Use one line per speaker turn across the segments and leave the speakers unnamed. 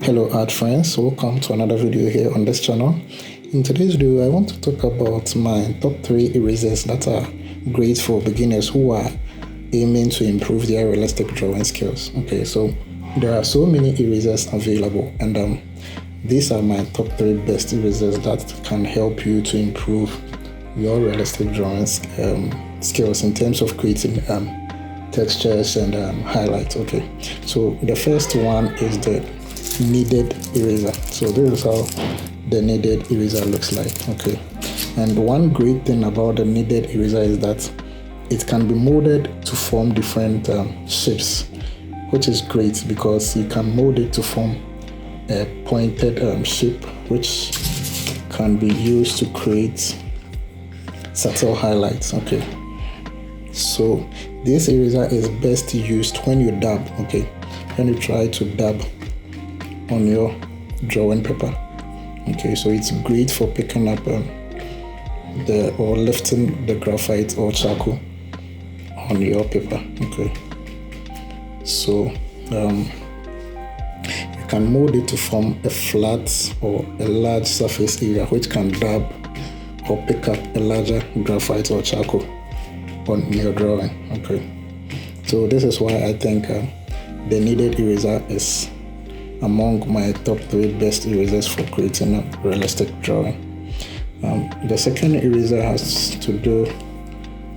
Hello art friends, welcome to another video here on this channel. In today's video I want to talk about my top 3 erasers that are great for beginners who are aiming to improve their realistic drawing skills. Okay, so there are so many erasers available, and these are my top 3 best erasers that can help you to improve your realistic drawing skills in terms of creating textures and highlights. Okay, so the first one is the kneaded eraser. So this is how the kneaded eraser looks like. Okay, and one great thing about the kneaded eraser is that it can be molded to form different shapes, which is great because you can mold it to form a pointed shape, which can be used to create subtle highlights. Okay, so this eraser is best used when you dab. Okay, when you try to dab on your drawing paper. Okay, so it's great for picking up or lifting the graphite or charcoal on your paper. Okay, so you can mold it to form a flat or a large surface area which can dab or pick up a larger graphite or charcoal on your drawing. Okay, so this is why I think the kneaded eraser is among my top 3 best erasers for creating a realistic drawing. The second eraser has to do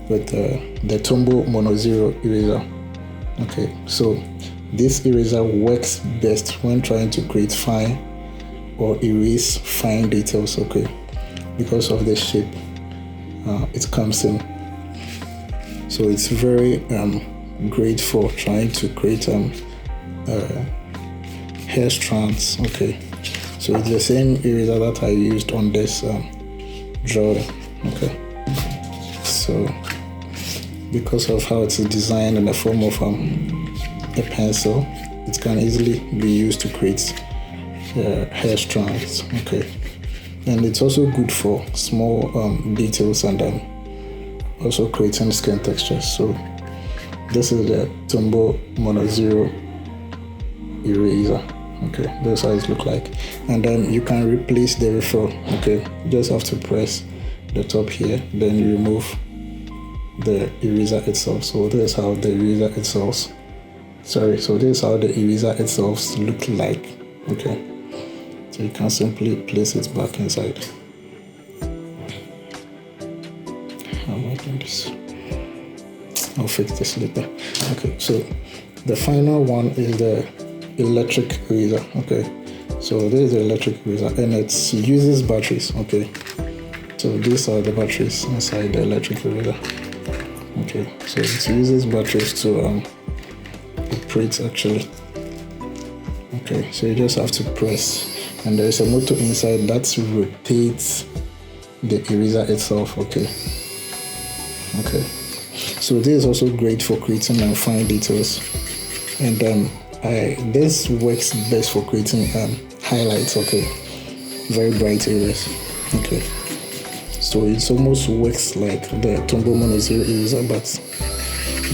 with the Tombow Mono Zero eraser. Okay, so this eraser works best when trying to create fine or erase fine details. Okay, because of the shape it comes in. So it's very great for trying to create hair strands. Okay, so it's the same eraser that I used on this drawing. Okay, so because of how it's designed in the form of a pencil, it can easily be used to create hair strands. Okay, and it's also good for small details and also creating skin textures. So this is the Tombow Mono Zero eraser. Okay, that's how it looks like, and then you can replace the refill. Okay, you just have to press the top here, then you remove the eraser itself. So this is how the eraser itself looks like. Okay, so you can simply place it back inside. How am I doing this? I'll fix this later. Okay, so the final one is the electric eraser. Okay, so this is the electric eraser and it uses batteries. Okay, so these are the batteries inside the electric eraser. Okay, so it uses batteries to operate actually. Okay, so you just have to press, and there is a motor inside that rotates the eraser itself. Okay, so this is also great for creating fine details, and this works best for creating highlights. Okay, very bright areas. Okay, so it almost works like the Tombow Mono Zero eraser, but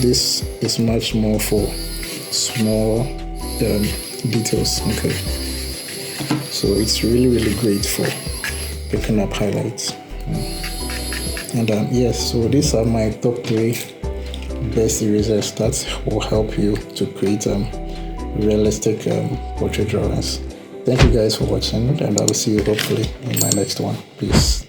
this is much more for small details. Okay, so it's really great for picking up highlights. And yes, so these are my top 3 best erasers that will help you to create realistic portrait drawings. Thank you guys for watching, and I will see you hopefully in my next one. Peace.